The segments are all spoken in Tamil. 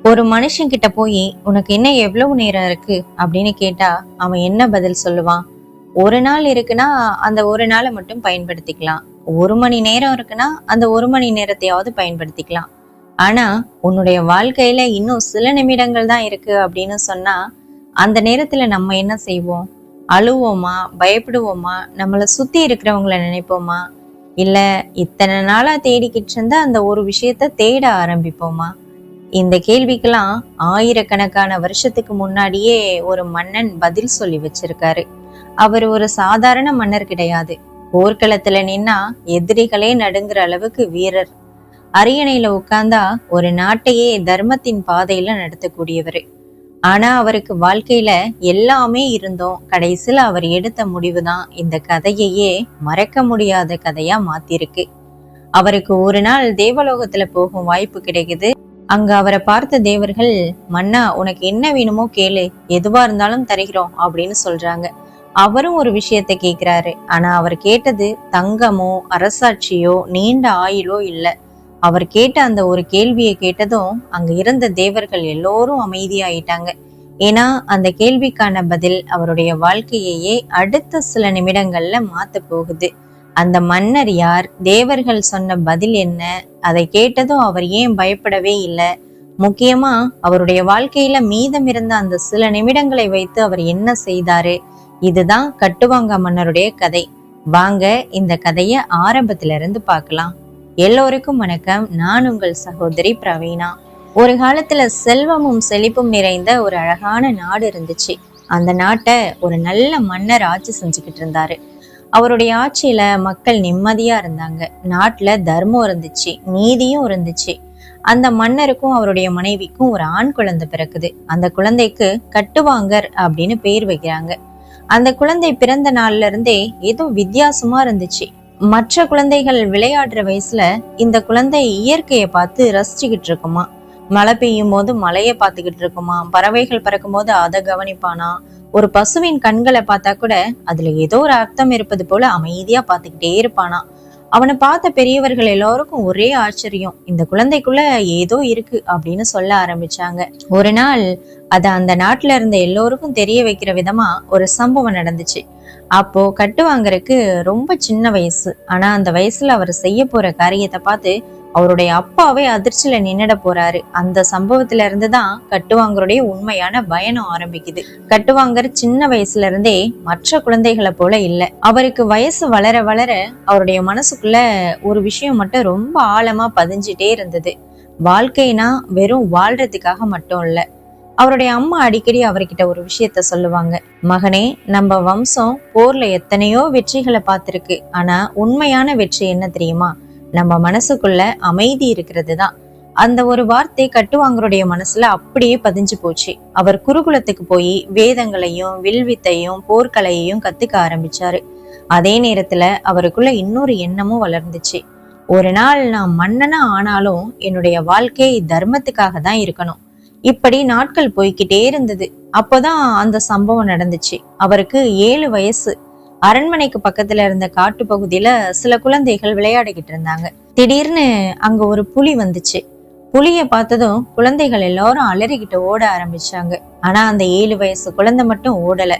ஒரு மனுஷன் கிட்ட போய் உனக்கு என்ன எவ்வளவு நேரம் இருக்கு அப்படின்னு கேட்டா அவன் என்ன பதில் சொல்லுவான்? ஒரு நாள் இருக்குன்னா அந்த ஒரு நாளை மட்டும் பயன்படுத்திக்கலாம். ஒரு மணி நேரம் இருக்குன்னா அந்த ஒரு மணி நேரத்தையாவது பயன்படுத்திக்கலாம். ஆனா உன்னுடைய வாழ்க்கையில இன்னும் சில நிமிடங்கள் தான் இருக்கு அப்படின்னு சொன்னா அந்த நேரத்துல நம்ம என்ன செய்வோம்? அழுவோமா, பயப்படுவோமா, நம்மளை சுத்தி இருக்கிறவங்களை நினைப்போமா, இல்ல இத்தனை நாளா தேடிக்கிட்டு இருந்தா அந்த ஒரு விஷயத்த தேட ஆரம்பிப்போமா? இந்த கேள்விக்கெல்லாம் ஆயிரக்கணக்கான வருஷத்துக்கு முன்னாடியே ஒரு மன்னன் பதில் சொல்லி வச்சிருக்காரு. அவர் ஒரு சாதாரண மன்னர் கிடையாது. போர்க்களத்துல நின்னா எதிரிகளே நடுங்குற அளவுக்கு வீரர். அரியணையில உட்கார்ந்தா ஒரு நாட்டையே தர்மத்தின் பாதையில நடத்தக்கூடியவர். ஆனா அவருக்கு வாழ்க்கையில எல்லாமே இருந்தோம், கடைசியில அவர் எடுத்த முடிவுதான் இந்த கதையையே மறக்க முடியாத கதையா மாத்திருக்கு. அவருக்கு ஒரு நாள் தேவலோகத்துல போகும் வாய்ப்பு கிடைக்குது. அங்க அவரை பார்த்த தேவர்கள், மன்னா உனக்கு என்ன வேணுமோ கேளு, எதுவா இருந்தாலும் தருகிறோம் அப்படின்னு சொல்றாங்க. அவரும் ஒரு விஷயத்த கேக்குறாரு. ஆனா அவர் கேட்டது தங்கமோ அரசாட்சியோ நீண்ட ஆயுளோ இல்ல. அவர் கேட்ட அந்த ஒரு கேள்வியை கேட்டதும் அங்க இருந்த தேவர்கள் எல்லோரும் அமைதியாயிட்டாங்க. ஏன்னா அந்த கேள்விக்கான பதில் அவருடைய வாழ்க்கையையே அடுத்த சில நிமிடங்கள்ல மாத்த போகுது. அந்த மன்னர் யார்? தேவர்கள் சொன்ன பதில் என்ன? அதை கேட்டதும் அவர் ஏன் பயப்படவே இல்லை? முக்கியமா அவருடைய வாழ்க்கையில மீதம் இருந்த அந்த சில நிமிடங்களை வைத்து அவர் என்ன செய்தாரு? இதுதான் கட்டுவாங்க மன்னருடைய கதை. வாங்க இந்த கதைய ஆரம்பத்துல இருந்து பார்க்கலாம். எல்லோருக்கும் வணக்கம். நான் உங்கள் சகோதரி பிரவீனா. ஒரு காலத்துல செல்வமும் செழிப்பும் நிறைந்த ஒரு அழகான நாடு இருந்துச்சு. அந்த நாட்டை ஒரு நல்ல மன்னர் ஆட்சி செஞ்சுக்கிட்டு இருந்தாரு. அவருடைய ஆட்சியில மக்கள் நிம்மதியா இருந்தாங்க. நாட்டுல தர்மம் இருந்துச்சு, நீதியும் இருந்துச்சு. அந்த மன்னருக்கும் அவருடைய மனைவிக்கும் ஒரு ஆண் குழந்தை பிறக்குது. அந்த குழந்தைக்கு கட்டுவாங்கர் அப்படின்னு பேர் வைக்கிறாங்க. அந்த குழந்தை பிறந்த நாள்ல இருந்தே ஏதோ வித்தியாசமா இருந்துச்சு. மற்ற குழந்தைகள் விளையாடுற வயசுல இந்த குழந்தை இயற்கையை பார்த்து ரசிச்சுக்கிட்டு இருக்குமா. மழை பெய்யும் போது மழைய பார்த்துக்கிட்டு இருக்குமா, பறவைகள் பறக்கும் போது அதை கவனிப்பானா, ஒரு பசுவின் கண்களை பார்த்தா கூட அதுல ஏதோ ஒரு அர்த்தம் இருப்பது போல அமைதியா பார்த்துக்கிட்டே இருப்பானா. அவனை பார்த்த பெரியவர்கள் எல்லாருக்கும் ஒரே ஆச்சரியம். இந்த குழந்தைக்குள்ள ஏதோ இருக்கு அப்படின்னு சொல்ல ஆரம்பிச்சாங்க. ஒரு நாள் அது அந்த நாட்டுல இருந்த எல்லோருக்கும் தெரிய வைக்கிற விதமா ஒரு சம்பவம் நடந்துச்சு. அப்போ கட்டுவாங்கறதுக்கு ரொம்ப சின்ன வயசு. ஆனா அந்த வயசுல அவர் செய்ய போற காரியத்தை பார்த்து அவருடைய அப்பாவே அதிர்ச்சியில நின்னுட போறாரு. அந்த சம்பவத்துல இருந்துதான் கட்டுவாங்கருடைய உண்மையான பயணம் ஆரம்பிக்குது. கட்டுவாங்கர் சின்ன வயசுல இருந்தே மற்ற குழந்தைகளை போல இல்ல. அவருக்கு வயசு வளர வளர அவருடைய மனசுக்குள்ள ஒரு விஷயம் மட்டும் ரொம்ப ஆழமா பதிஞ்சிட்டே இருந்தது. வாழ்க்கைனா வெறும் வாழ்றதுக்காக மட்டும் இல்ல. அவருடைய அம்மா அடிக்கடி அவர்கிட்ட ஒரு விஷயத்த சொல்லுவாங்க. மகனே, நம்ம வம்சம் போர்ல எத்தனையோ வெற்றிகளை பார்த்திருக்கு. ஆனா உண்மையான வெற்றி என்ன தெரியுமா? நம்ம மனசுக்குள்ள அமைதி இருக்கிறது தான். அந்த ஒரு வார்த்தை கட்டுவாங்கருடைய மனசுல அப்படியே பதிஞ்சு போச்சு. அவர் குருகுலத்துக்கு போய் வேதங்களையும் வில்வித்தையும் போர்க்கலையையும் கத்துக்க ஆரம்பிச்சாரு. அதே நேரத்துல அவருக்குள்ள இன்னொரு எண்ணமும் வளர்ந்துச்சு. ஒரு நாள் நான் மன்னனா ஆனாலும் என்னுடைய வாழ்க்கை தர்மத்துக்காக தான் இருக்கணும். இப்படி நாட்கள் போய்கிட்டே இருந்தது. அப்போதான் அந்த சம்பவம் நடந்துச்சு. அவருக்கு 7 வயசு. அரண்மனைக்கு பக்கத்துல இருந்த காட்டு பகுதியில சில குழந்தைகள் விளையாடிக்கிட்டு இருந்தாங்க. திடீர்னு அங்க ஒரு புலி வந்துச்சு. புலிய பார்த்ததும் குழந்தைகள் எல்லாரும் அலறிக்கிட்டு ஓட ஆரம்பிச்சாங்க. ஆனா அந்த 7 வயசு குழந்தை மட்டும் ஓடல.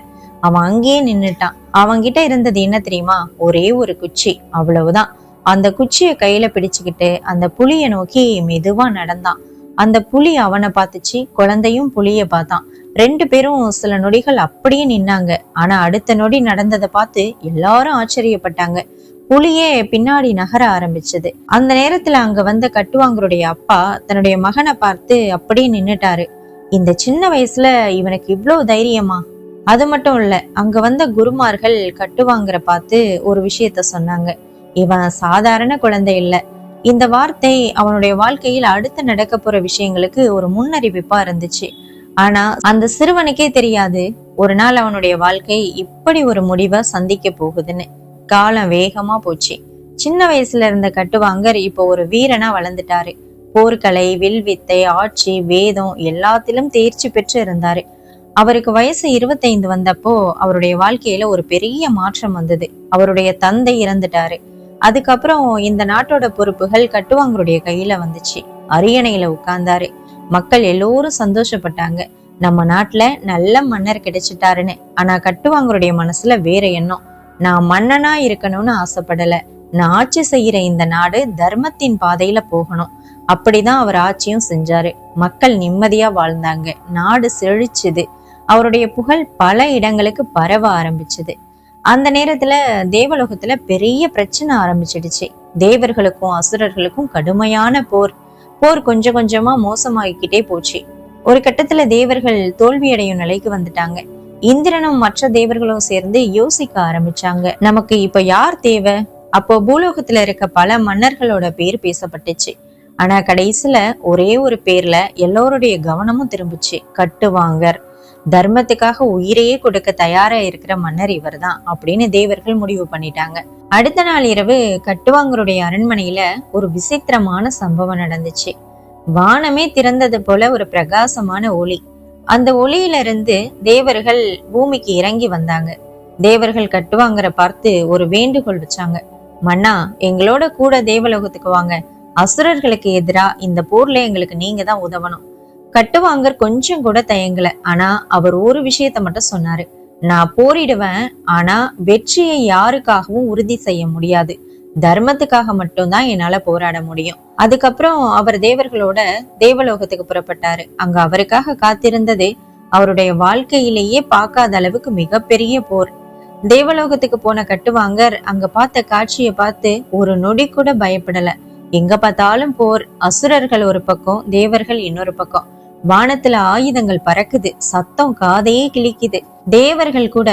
அவன் அங்கேயே நின்னுட்டான். அவன்கிட்ட இருந்தது என்ன தெரியுமா? ஒரே ஒரு குச்சி, அவ்வளவுதான். அந்த குச்சிய கையில பிடிச்சுக்கிட்டு அந்த புலிய நோக்கி மெதுவா நடந்தான். அந்த புலி அவனை பார்த்துச்சு, குழந்தையும் புலிய பார்த்தான். 2 பேரும் சில நொடிகள் அப்படியே நின்னாங்க. ஆனா அடுத்த நொடி நடந்ததை பார்த்து எல்லாரும் ஆச்சரியப்பட்டாங்க. புலியே பின்னாடி நகர ஆரம்பிச்சது. அந்த நேரத்துல அங்க வந்த கட்டுவாங்கருடைய அப்பா தன்னுடைய மகனை பார்த்து அப்படியே நின்னுட்டாரு. இந்த சின்ன வயசுல இவனுக்கு இவ்வளவு தைரியமா? அது மட்டும் இல்ல, அங்க வந்த குருமார்கள் கட்டுவாங்கற பார்த்து ஒரு விஷயத்த சொன்னாங்க. இவன் சாதாரண குழந்தை இல்ல. இந்த வார்த்தை அவனுடைய வாழ்க்கையில் அடுத்து நடக்க போற விஷயங்களுக்கு ஒரு முன்னறிவிப்பா இருந்துச்சு. ஆனா அந்த சிறுவனுக்கே தெரியாது ஒரு நாள் அவனுடைய வாழ்க்கை இப்படி ஒரு முடிவை சந்திக்க போகுதுன்னு. காலம் வேகமா போச்சு. சின்ன வயசுல இருந்த கட்டுவாங்கர் இப்போ ஒரு வீரனா வளர்ந்துட்டாரு. போர்க்கலை, வில்வித்தை, ஆட்சி, வேதம் எல்லாத்திலும் தேர்ச்சி பெற்று இருந்தாரு. அவருக்கு வயசு 25 வந்தப்போ அவருடைய வாழ்க்கையில ஒரு பெரிய மாற்றம் வந்தது. அவருடைய தந்தை இறந்துட்டாரு. அதுக்கப்புறம் இந்த நாட்டோட பொறுப்புகள் கட்டுவாங்கருடைய கையில வந்துச்சு. அரியணையில உட்கார்ந்தாரு. மக்கள் எல்லோரும் சந்தோஷப்பட்டாங்க. நம்ம நாட்டுல நல்ல மன்னர் கிடைச்சிட்டாருன்னு. ஆனா கட்டுவாங்கருடைய மனசுல வேற எண்ணம். நான் மன்னனா இருக்கணும்னு ஆசைப்படல. நான் ஆட்சி செய்யற இந்த நாடு தர்மத்தின் பாதையில போகணும். அப்படிதான் அவர் ஆட்சியும் செஞ்சாரு. மக்கள் நிம்மதியா வாழ்ந்தாங்க. நாடு செழிச்சுது. அவருடைய புகழ் பல இடங்களுக்கு பரவ ஆரம்பிச்சது. அந்த நேரத்துல தேவலோகத்துல பெரிய பிரச்சனை ஆரம்பிச்சிடுச்சு. தேவர்களுக்கும் அசுரர்களுக்கும் கடுமையான போர். கொஞ்சம் கொஞ்சமா மோசமாகிக்கிட்டே போச்சு. ஒரு கட்டத்துல தேவர்கள் தோல்வியடையும் நிலைக்கு வந்துட்டாங்க. இந்திரனும் மற்ற தேவர்களும் சேர்ந்து யோசிக்க ஆரம்பிச்சாங்க, நமக்கு இப்ப யார் தேவை? அப்போ பூலோகத்துல இருக்க பல மன்னர்களோட பேர் பேசப்பட்டுச்சு. ஆனா கடைசியில ஒரே ஒரு பேர்ல எல்லோருடைய கவனமும் திரும்பிச்சு. கட்டுவாங்கர். தர்மத்துக்காக உயிரையே கொடுக்க தயாரா இருக்கிற மன்னர் இவர் தான் அப்படின்னு தேவர்கள் முடிவு பண்ணிட்டாங்க. அடுத்த நாள் இரவு கட்டுவாங்கருடைய அரண்மனையில ஒரு விசித்திரமான சம்பவம் நடந்துச்சு. வானமே திறந்தது போல ஒரு பிரகாசமான ஒளி. அந்த ஒளியில இருந்து தேவர்கள் பூமிக்கு இறங்கி வந்தாங்க. தேவர்கள் கட்டுவாங்கற பார்த்து ஒரு வேண்டுகோள் வச்சாங்க. மன்னா, எங்களோட கூட தேவலோகத்துக்கு வாங்க. அசுரர்களுக்கு எதிரா இந்த போர்ல எங்களுக்கு நீங்க தான் உதவணும். கட்டுவாங்கர் கொஞ்சம் கூட தயங்கல. ஆனா அவர் ஒரு விஷயத்த மட்டும் சொன்னாரு. நான் போரிடுவேன், ஆனா வெற்றியை யாருக்காகவும் உறுதி செய்ய முடியாது. தர்மத்துக்காக மட்டும்தான் என்னால போராட முடியும். அதுக்கப்புறம் அவர் தேவர்களோட தேவலோகத்துக்கு புறப்பட்டாரு. அங்க அவருக்காக காத்திருந்தது அவருடைய வாழ்க்கையிலேயே பார்க்காத அளவுக்கு மிகப்பெரிய போர். தேவலோகத்துக்கு போன கட்டுவாங்கர் அங்க பார்த்த காட்சியை பார்த்து ஒரு நொடி கூட பயப்படல. எங்க பார்த்தாலும் போர். அசுரர்கள் ஒரு பக்கம், தேவர்கள் இன்னொரு பக்கம். வானத்துல ஆயுதங்கள் பறக்குது. சத்தம் காதையே கிழிக்குது. தேவர்கள் கூட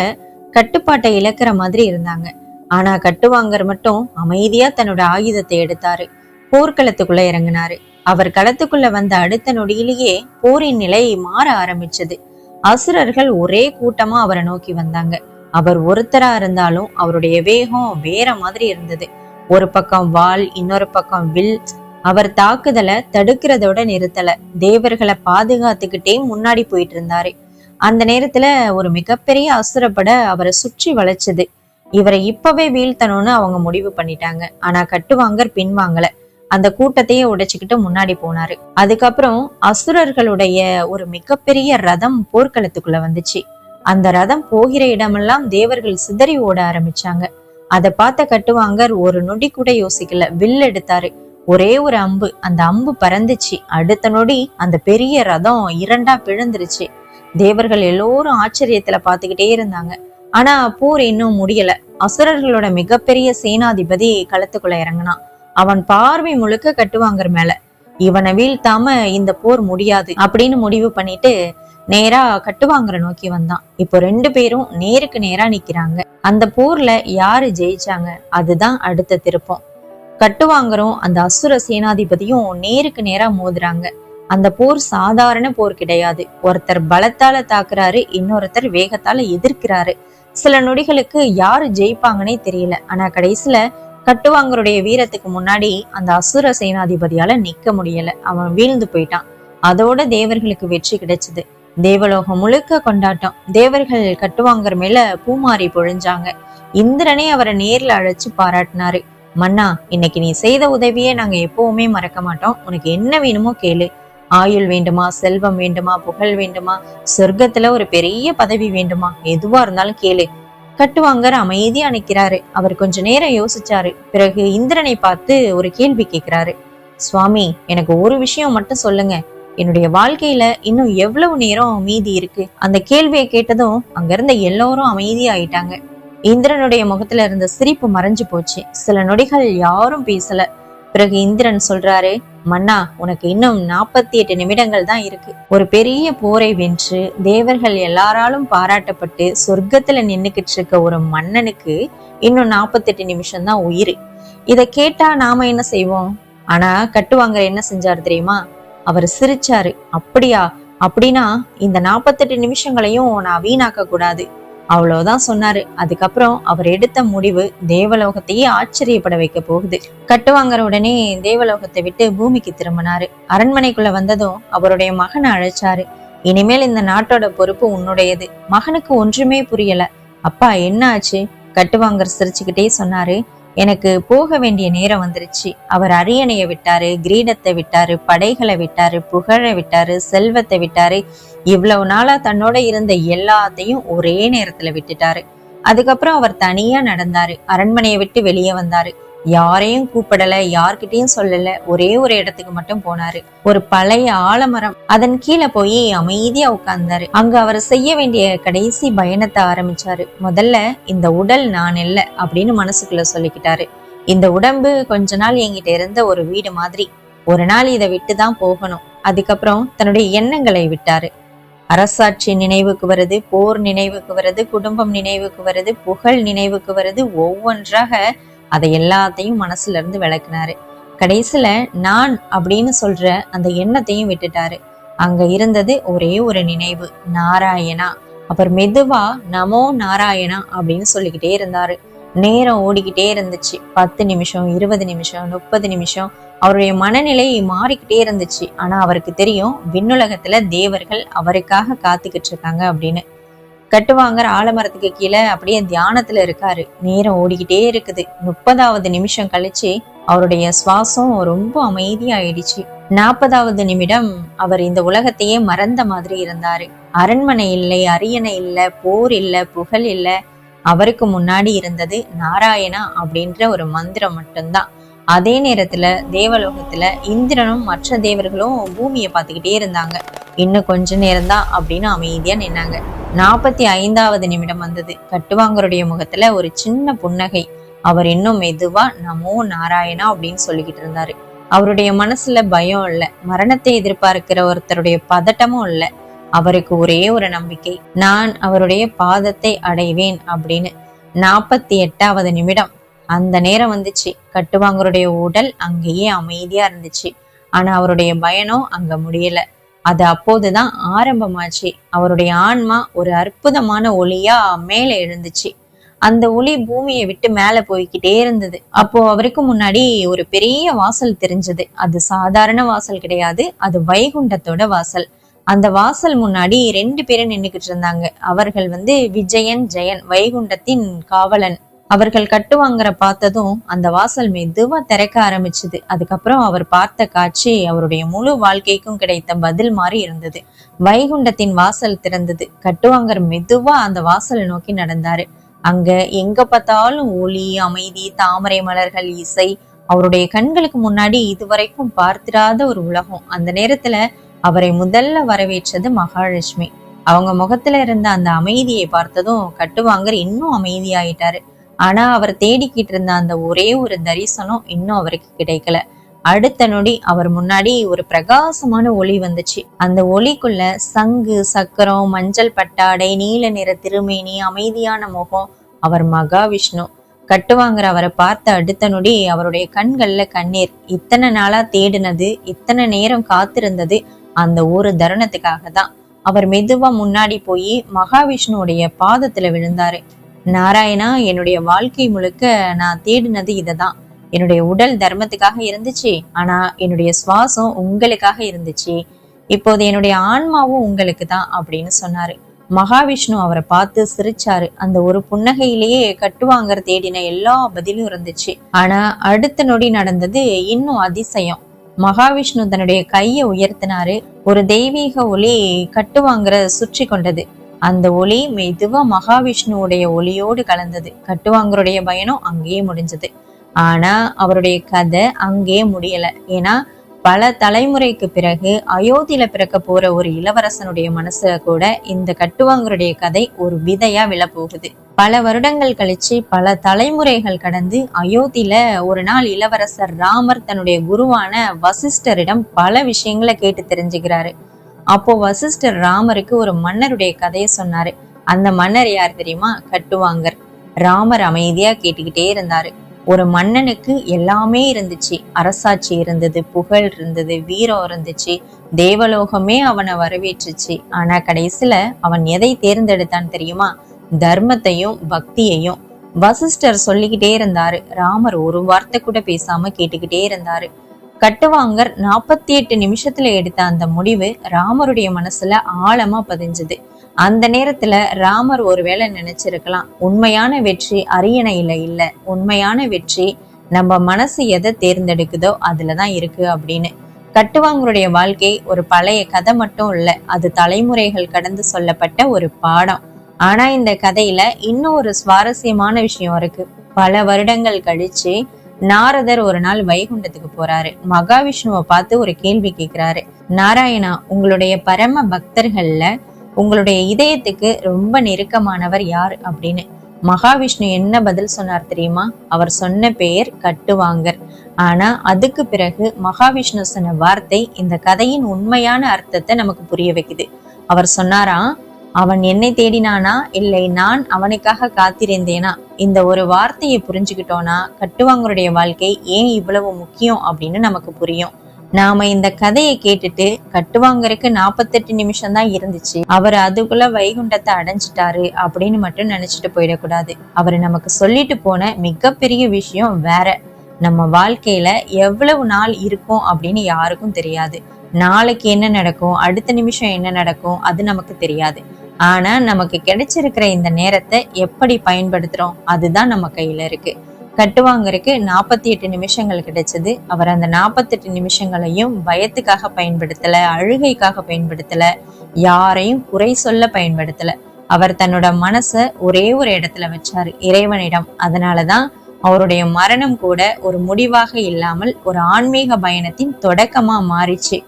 கட்டுப்பாட்டை இழக்கிற மாதிரி இருந்தாங்க. ஆனா கட்டுவாங்கர் மட்டும் அமைதியா தன்னோட ஆயுதத்தை எடுத்தாரு. போர்க்களத்துக்குள்ள இறங்கினாரு. அவர் களத்துக்குள்ள வந்த அடுத்த நொடியிலேயே போரின் நிலை மாற ஆரம்பிச்சது. அசுரர்கள் ஒரே கூட்டமா அவரை நோக்கி வந்தாங்க. அவர் ஒருத்தரா இருந்தாலும் அவருடைய வேகம் வேற மாதிரி இருந்தது. ஒரு பக்கம் வாள், இன்னொரு பக்கம் வில். அவர் தாக்குதலை தடுக்கிறதோட நிறுத்தல. தேவர்களை பாதுகாத்துக்கிட்டே முன்னாடி போயிட்டு இருந்தாரு. அந்த நேரத்துல ஒரு மிகப்பெரிய அசுரப்பட அவரை சுற்றி வளைச்சது. இவரை இப்பவே வீழ்த்தணும்னு அவங்க முடிவு பண்ணிட்டாங்க. ஆனா கட்டுவாங்கர் பின்வாங்கல. அந்த கூட்டத்தையே உடைச்சுக்கிட்டு முன்னாடி போனாரு. அதுக்கப்புறம் அசுரர்களுடைய ஒரு மிகப்பெரிய ரதம் போர்க்களத்துக்குள்ள வந்துச்சு. அந்த ரதம் போகிற இடமெல்லாம் தேவர்கள் சிதறி ஓட ஆரம்பிச்சாங்க. அதை பார்த்த கட்டுவாங்கர் ஒரு நொடி கூட யோசிக்கல. வில் எடுத்தாரு. ஒரே ஒரு அம்பு. அந்த அம்பு பறந்துச்சு. அடுத்த நொடி அந்த பெரிய ரதம் இரண்டா பிழந்துருச்சு. தேவர்கள் எல்லோரும் ஆச்சரியத்துல பாத்துக்கிட்டே இருந்தாங்க. ஆனா போர் இன்னும் முடியல. அசுரர்களோட மிகப்பெரிய சேனாதிபதி களத்துக்குள்ள இறங்கினான். அவன் பார்வை முழுக்க கட்டுவாங்கர் மேல. இவனை வீழ்த்தாம இந்த போர் முடியாது அப்படின்னு முடிவு பண்ணிட்டு நேரா கட்டுவாங்கற நோக்கி வந்தான். இப்போ 2 பேரும் நேருக்கு நேரா நிக்கிறாங்க. அந்த போர்ல யாரு ஜெயிச்சாங்க அதுதான் அடுத்த திருப்பம். கட்டுவாங்கரும் அந்த அசுர சேனாதிபதியும் நேருக்கு நேரா மோதுறாங்க. அந்த போர் சாதாரண போர் கிடையாது. ஒருத்தர் பலத்தால தாக்குறாரு, இன்னொருத்தர் வேகத்தால எதிர்க்கிறாரு. சில நொடிகளுக்கு யாரு ஜெயிப்பாங்கன்னே தெரியல. ஆனா கடைசியில கட்டுவாங்கருடைய வீரத்துக்கு முன்னாடி அந்த அசுர சேனாதிபதியால நிக்க முடியல. அவன் வீழ்ந்து போயிட்டான். அதோட தேவர்களுக்கு வெற்றி கிடைச்சது. தேவலோகம் முழுக்க கொண்டாட்டம். தேவர்கள் கட்டுவாங்கர் மேல பூமாரி பொழிஞ்சாங்க. இந்திரனே அவரை நேர்ல அழைச்சு பாராட்டினாரு. மன்னா, இன்னைக்கு நீ செய்த உதவியே நாங்க எப்பவுமே மறக்க மாட்டோம். உனக்கு என்ன வேணுமோ கேளு. ஆயுள் வேண்டுமா, செல்வம் வேண்டுமா, புகழ் வேண்டுமா, சொர்க்கத்துல ஒரு பெரிய பதவி வேண்டுமா, எதுவா இருந்தாலும் கேளு. கட்டுவாங்கர் அமைதியா நிக்கிறாரு. அவர் கொஞ்ச நேரம் யோசிச்சாரு. பிறகு இந்திரனை பார்த்து ஒரு கேள்வி கேட்கிறாரு. சுவாமி, எனக்கு ஒரு விஷயம் மட்டும் சொல்லுங்க. என்னுடைய வாழ்க்கையில இன்னும் எவ்வளவு நேரம் மீதி இருக்கு? அந்த கேள்வியை கேட்டதும் அங்க இருந்த எல்லோரும் அமைதியாயிட்டாங்க. இந்திரனுடைய முகத்துல இருந்த சிரிப்பு மறைஞ்சு போச்சு. சில நொடிகள் யாரும் பேசல. பிறகு இந்திரன் சொல்றாரு, மன்னா, உனக்கு இன்னும் 48 நிமிடங்கள் தான் இருக்கு. ஒரு பெரிய போரை வென்று தேவர்கள் எல்லாராலும் பாராட்டப்பட்டு சொர்க்கத்துல நின்னுக்கிட்டு இருக்க ஒரு மன்னனுக்கு இன்னும் 48 நிமிஷம் தான் உயிர். இத கேட்டா நாம என்ன செய்வோம்? ஆனா கட்டுவாங்கர் என்ன செஞ்சாரு தெரியுமா? அவர் சிரிச்சாரு. அப்படியா? அப்படின்னா இந்த 48 நிமிஷங்களையும் நான் வீணாக்க கூடாது, அவ்வளவுதான் சொன்னாரு. அதுக்கப்புறம் அவர் எடுத்த முடிவு தேவலோகத்தையே ஆச்சரியப்பட வைக்க போகுது. கட்டுவாங்கற உடனே தேவலோகத்தை விட்டு பூமிக்கு திரும்பினாரு. அரண்மனைக்குள்ள வந்ததும் அவருடைய மகனை அழைச்சாரு. இனிமேல் இந்த நாட்டோட பொறுப்பு உன்னுடையது. மகனுக்கு ஒன்றுமே புரியல. அப்பா, என்ன ஆச்சு? கட்டுவாங்கர் சிரிச்சுக்கிட்டே சொன்னாரு, எனக்கு போக வேண்டிய நேரம் வந்துருச்சு. அவர் அரியணையை விட்டாரு, கிரீடத்தை விட்டாரு, படைகளை விட்டாரு, புகழை விட்டாரு, செல்வத்தை விட்டாரு. இவ்வளவு நாளா தன்னோட இருந்த எல்லாத்தையும் ஒரே நேரத்துல விட்டுட்டாரு. அதுக்கப்புறம் அவர் தனியா நடந்தாரு. அரண்மனையை விட்டு வெளியே வந்தாரு. யாரையும் கூப்பிடல, யார்கிட்டயும் சொல்லல. ஒரே ஒரு இடத்துக்கு மட்டும் போனாரு. ஒரு பழைய ஆலமரம், அதன் கீழே போய் அமைதியா உட்கார்ந்தாரு. அங்க அவர் செய்ய வேண்டிய கடைசி பயணத்தை ஆரம்பிச்சாரு. முதல்ல இந்த உடல் நான் இல்ல அப்படின்னு மனசுக்குள்ள சொல்லிக்கிட்டாரு. இந்த உடம்பு கொஞ்ச நாள் என்கிட்ட இருந்த ஒரு வீடு மாதிரி. ஒரு நாள் இதை விட்டுதான் போகணும். அதுக்கப்புறம் தன்னுடைய எண்ணங்களை விட்டாரு. அரசாட்சி நினைவுக்கு வருது, போர் நினைவுக்கு வருது, குடும்பம் நினைவுக்கு வருது, புகழ் நினைவுக்கு வருது. ஒவ்வொன்றாக அதை எல்லாத்தையும் மனசுல இருந்து விளக்குனாரு. கடைசியில நான் அப்படின்னு சொல்ற அந்த எண்ணத்தையும் விட்டுட்டாரு. அங்க இருந்தது ஒரே ஒரு நினைவு, நாராயணா. அப்புறம் மெதுவா நமோ நாராயணா அப்படின்னு சொல்லிக்கிட்டே இருந்தாரு. நேரம் ஓடிக்கிட்டே இருந்துச்சு. 10 நிமிஷம், 20 நிமிஷம், 30 நிமிஷம். அவருடைய மனநிலை மாறிக்கிட்டே இருந்துச்சு. ஆனா அவருக்கு தெரியும், விண்ணுலகத்துல தேவர்கள் அவருக்காக காத்துக்கிட்டு இருக்காங்க அப்படின்னு. கட்டுவாங்கற ஆலமரத்துக்கு கீழே அப்படியே தியானத்துல இருக்காரு. நேரம் ஓடிக்கிட்டே இருக்குது. 30வது நிமிஷம் கழிச்சு அவருடைய சுவாசம் ரொம்ப அமைதியாயிடுச்சு. 40வது நிமிடம் அவர் இந்த உலகத்தையே மறந்த மாதிரி இருந்தாரு. அரண்மனை இல்லை, அரியணை இல்ல, போர் இல்ல, புகழ் இல்ல. அவருக்கு முன்னாடி இருந்தது நாராயணா அப்படின்ற ஒரு மந்திரம் மட்டும்தான். அதே நேரத்துல தேவலோகத்துல இந்திரனும் மற்ற தேவர்களும் பூமியை பார்த்துக்கிட்டே இருந்தாங்க. இன்னும் கொஞ்ச நேரம் தான் அப்படின்னு அமைதியா நின்னாங்க. 45வது நிமிடம் வந்தது. கட்டுவாங்கருடைய முகத்துல ஒரு சின்ன புன்னகை. அவர் இன்னும் மெதுவா நமோ நாராயணா அப்படின்னு சொல்லிக்கிட்டு இருந்தாரு. அவருடைய மனசுல பயம் இல்ல, மரணத்தை எதிர்பார்க்கிற ஒருத்தருடைய பதட்டமும் இல்ல. அவருக்கு ஒரே ஒரு நம்பிக்கை, நான் அவருடைய பாதத்தை அடைவேன் அப்படின்னு. 48வது நிமிடம் அந்த நேரம் வந்துச்சு. கட்டுவாங்கருடைய உடல் அங்கேயே அமைதியா இருந்துச்சு. ஆனா அவருடைய பயணம் அங்க முடியல. அது அப்போதுதான் ஆரம்பமாச்சு. அவருடைய ஆன்மா ஒரு அற்புதமான ஒளியா மேல எழுந்துச்சு. அந்த ஒளி பூமியை விட்டு மேல போய்கிட்டே இருந்தது. அப்போ அவருக்கு முன்னாடி ஒரு பெரிய வாசல் தெரிஞ்சது. அது சாதாரண வாசல் கிடையாது, அது வைகுண்டத்தோட வாசல். அந்த வாசல் முன்னாடி 2 பேரும் நின்னுக்கிட்டு இருந்தாங்க. அவர்கள் விஜயன், ஜெயன், வைகுண்டத்தின் காவலன். அவர்கள் கட்டுவாங்கற பார்த்ததும் அந்த வாசல் மெதுவா திறக்க ஆரம்பிச்சது. அதுக்கப்புறம் அவர் பார்த்த காட்சி அவருடைய முழு வாழ்க்கைக்கும் கிடைத்த பதில் மாதிரி இருந்தது. வைகுண்டத்தின் வாசல் திறந்தது. கட்டுவாங்கர் மெதுவா அந்த வாசலை நோக்கி நடந்தாரு. அங்க எங்க பார்த்தாலும் ஒளி, அமைதி, தாமரை மலர்கள், இசை. அவருடைய கண்களுக்கு முன்னாடி இதுவரைக்கும் பார்த்திராத ஒரு உலகம். அந்த நேரத்துல அவரை முதல்ல வரவேற்றது மகாலட்சுமி. அவங்க முகத்துல இருந்த அந்த அமைதியை பார்த்ததும் கட்டுவாங்கர் இன்னும் அமைதியாயிட்டாரு. ஆனா அவர் தேடிக்கிட்டு இருந்த அந்த ஒரே ஒரு தரிசனம் இன்னும் அவருக்கு கிடைக்கல. அடுத்த நொடி அவர் முன்னாடி ஒரு பிரகாசமான ஒளி வந்துச்சு. அந்த ஒளிக்குள்ள சங்கு, சக்கரம், மஞ்சள் பட்டாடை, நீல நிற திருமேனி, அமைதியான முகம். அவர் மகாவிஷ்ணு. கட்டுவாங்கற அவரை பார்த்த அடுத்த நொடி அவருடைய கண்கள்ல கண்ணீர். இத்தனை நாளா தேடினது, இத்தனை நேரம் காத்திருந்தது அந்த ஒரு தருணத்துக்காக தான். அவர் மெதுவா முன்னாடி போய் மகாவிஷ்ணுவுடைய பாதத்துல விழுந்தாரு. நாராயணா, என்னுடைய வாழ்க்கை முழுக்க நான் தேடினது இததான். என்னுடைய உடல் தர்மத்துக்காக இருந்துச்சு, ஆனா என்னுடைய சுவாசம் உங்களுக்காக இருந்துச்சு. இப்போது என்னுடைய ஆன்மாவும் உங்களுக்கு தான் அப்படின்னு சொன்னாரு. மகாவிஷ்ணு அவரை பார்த்து சிரிச்சாரு. அந்த ஒரு புன்னகையிலேயே கட்டுவாங்கற தேடின எல்லா பதிலும் இருந்துச்சு. ஆனா அடுத்த நொடி நடந்தது இன்னும் அதிசயம். மகாவிஷ்ணு தன்னுடைய கையை உயர்த்தினாரு. ஒரு தெய்வீக ஒளி கட்டுவாங்கற சுற்றி கொண்டது. அந்த ஒளி மெதுவா மகாவிஷ்ணுவுடைய ஒளியோடு கலந்தது. கட்டுவாங்கருடைய பயணம் அங்கேயே முடிஞ்சது. ஆனா அவருடைய கதை அங்கேயே முடியல. ஏன்னா பல தலைமுறைக்கு பிறகு அயோத்தியில பிறக்க போற ஒரு இளவரசனுடைய மனசுல கூட இந்த கட்டுவாங்கருடைய கதை ஒரு விதையா விழப்போகுது. பல வருடங்கள் கழிச்சு, பல தலைமுறைகள் கடந்து அயோத்தியில ஒரு நாள் இளவரசர் ராமர் தன்னுடைய குருவான வசிஷ்டரிடம் பல விஷயங்களை கேட்டு தெரிஞ்சுக்கிறாரு. அப்போ வசிஷ்டர் ராமருக்கு ஒரு மன்னருடைய கதையை சொன்னாரு. அந்த மன்னர் யார் தெரியுமா? கட்டுவாங்கர். ராமர் அமைதியா கேட்டுக்கிட்டே இருந்தாரு. ஒரு மன்னனுக்கு எல்லாமே இருந்துச்சு. அரசாட்சி இருந்தது, புகழ் இருந்தது, வீரம் இருந்துச்சு, தேவலோகமே அவனை வரவேற்றுச்சு. ஆனா கடைசியில அவன் எதை தேர்ந்தெடுத்தான் தெரியுமா? தர்மத்தையும் பக்தியையும். வசிஷ்டர் சொல்லிக்கிட்டே இருந்தாரு. ராமர் ஒரு வார்த்தை கூட பேசாம கேட்டுக்கிட்டே இருந்தாரு. கட்டுவாங்கர் 48 நிமிஷத்துல எடுத்த அந்த முடிவு ராமருடைய மனசுல ஆழமா பதிஞ்சது. அந்த நேரத்துல ராமர் ஒருவேளை நினைச்சிருக்கலாம், உண்மையான வெற்றி அரியணையில இல்ல, உண்மையான வெற்றி நம்ம மனசு எதை தேர்ந்தெடுக்குதோ அதுலதான் இருக்கு அப்படின்னு. கட்டுவாங்கருடைய வாழ்க்கை ஒரு பழைய கதை மட்டும் இல்ல, அது தலைமுறைகள் கடந்து சொல்லப்பட்ட ஒரு பாடம். ஆனா இந்த கதையில இன்னும் ஒரு சுவாரஸ்யமான விஷயம் இருக்கு. பல வருடங்கள் கழிச்சு நாரதர் ஒரு நாள் வைகுண்டத்துக்கு போறாரு. மகாவிஷ்ணுவை பார்த்து ஒரு கேள்வி கேட்கிறாரு. நாராயணா, உங்களுடைய பரம பக்தர்கள்ல உங்களுடைய இதயத்துக்கு ரொம்ப நெருக்கமானவர் யார் அப்படின்னு. மகாவிஷ்ணு என்ன பதில் சொன்னார் தெரியுமா? அவர் சொன்ன பெயர் கட்டுவாங்கர். ஆனா அதுக்கு பிறகு மகாவிஷ்ணு சொன்ன வார்த்தை இந்த கதையின் உண்மையான அர்த்தத்தை நமக்கு புரிய வைக்குது. அவர் சொன்னாராம், அவன் என்னை தேடினானா இல்லை நான் அவனுக்காக காத்திருந்தேனா? இந்த ஒரு வார்த்தையை புரிஞ்சுக்கிட்டோம்னா கட்டுவாங்கருடைய வாழ்க்கை ஏன் இவ்வளவு முக்கியம் அப்படின்னு நமக்கு புரியும். நாம இந்த கதையை கேட்டுட்டு கட்டுவாங்கருக்கு 48 நிமிஷம் தான் இருந்துச்சு, அவர் அதுக்குள்ள வைகுண்டத்தை அடைஞ்சிட்டாரு அப்படின்னு மட்டும் நினைச்சிட்டு போயிடக்கூடாது. அவரு நமக்கு சொல்லிட்டு போன மிகப்பெரிய விஷயம் வேற. நம்ம வாழ்க்கையில எவ்வளவு நாள் இருக்கும் அப்படின்னு யாருக்கும் தெரியாது. நாளைக்கு என்ன நடக்கும், அடுத்த நிமிஷம் என்ன நடக்கும், அது நமக்கு தெரியாது. ஆனா நமக்கு கிடைச்சிருக்கிற இந்த நேரத்தை எப்படி பயன்படுத்துறோம் அதுதான் நம்ம கையில இருக்கு. கட்டுவாங்கருக்கு 48 நிமிஷங்கள் கிடைச்சது. அவர் அந்த 48 நிமிஷங்களையும் பயத்துக்காக பயன்படுத்தல, அழுகைக்காக பயன்படுத்தல, யாரையும் குறை சொல்ல பயன்படுத்தல. அவர் தன்னோட மனச ஒரே ஒரு இடத்துல வச்சாரு, இறைவனிடம். அதனாலதான் அவருடைய மரணம் கூட ஒரு முடிவாக இல்லாமல் ஒரு ஆன்மீக பயணத்தின் தொடக்கமா மாறிச்சு.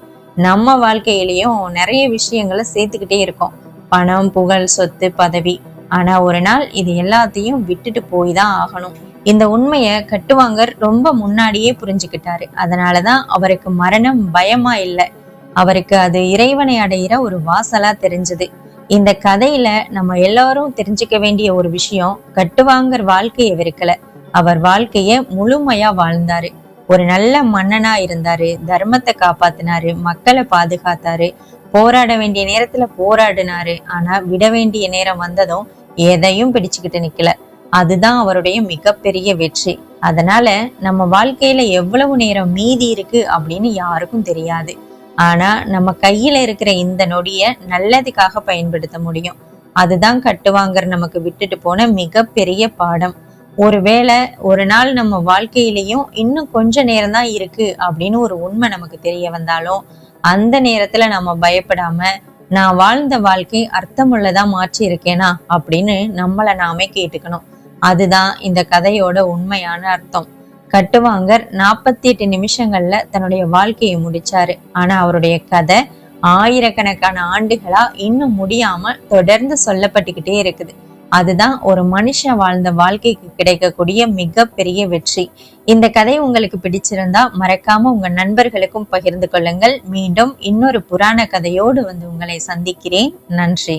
நம்ம வாழ்க்கையிலயும் நிறைய விஷயங்களை சேர்த்துக்கிட்டே இருக்கோம், பணம், புகழ், சொத்து, பதவி. ஆனா ஒரு நாள் இது எல்லாத்தையும் விட்டுட்டு போய் தான் ஆகணும். இந்த உண்மைய கட்டுவாங்கர் ரொம்ப முன்னாடியே புரிஞ்சுக்கிட்டாரு. அதனாலதான் அவருக்கு மரணம் பயமா இல்லை, அவருக்கு அது இறைவனை அடையிற ஒரு வாசலா தெரிஞ்சது. இந்த கதையில நம்ம எல்லாரும் தெரிஞ்சுக்க வேண்டிய ஒரு விஷயம், கட்டுவாங்கர் வாழ்க்கையை வெறுக்கல, அவர் வாழ்க்கைய முழுமையா வாழ்ந்தாரு. ஒரு நல்ல மன்னனா இருந்தாரு, தர்மத்தை காப்பாத்தினாரு, மக்களை பாதுகாத்தாரு, போராட வேண்டிய நேரத்துல போராடினாரு. ஆனா விட வேண்டிய நேரம் வந்ததும் எதையும் பிடிச்சுக்கிட்டு நிக்கல. அதுதான் அவருடைய மிகப்பெரிய வெற்றி. அதனால நம்ம வாழ்க்கையில எவ்வளவு நேரம் மீதி இருக்கு அப்படின்னு யாருக்கும் தெரியாது. ஆனா நம்ம கையில இருக்கிற இந்த நொடிய நல்லதுக்காக பயன்படுத்த முடியும். அதுதான் கட்டுவாங்கர் நமக்கு விட்டுட்டு போன மிகப்பெரிய பாடம். ஒருவேளை ஒரு நாள் நம்ம வாழ்க்கையிலயும் இன்னும் கொஞ்ச நேரம் தான் இருக்கு அப்படின்னு ஒரு உண்மை நமக்கு தெரிய வந்தாலும் அந்த நேரத்துல நம்ம பயப்படாம, நான் வாழ்ந்த வாழ்க்கை அர்த்தமுள்ளதா மாற்றி இருக்கேனா அப்படின்னு நம்மள நாமே கேட்டுக்கணும். அதுதான் இந்த கதையோட உண்மையான அர்த்தம். கட்டுவாங்கர் 48 நிமிஷங்கள்ல தன்னுடைய வாழ்க்கையை முடிச்சாரு. ஆனா அவருடைய கதை ஆயிரக்கணக்கான ஆண்டுகளா இன்னும் முடியாம தொடர்ந்து சொல்லப்பட்டுக்கிட்டே இருக்குது. அதுதான் ஒரு மனுஷன் வாழ்ந்த வாழ்க்கைக்கு கிடைக்கக்கூடிய மிகப்பெரிய வெற்றி. இந்த கதை உங்களுக்கு பிடிச்சிருந்தா மறக்காம உங்க நண்பர்களுக்கும் பகிர்ந்து கொள்ளுங்கள். மீண்டும் இன்னொரு புராண கதையோடு வந்து உங்களை சந்திக்கிறேன். நன்றி.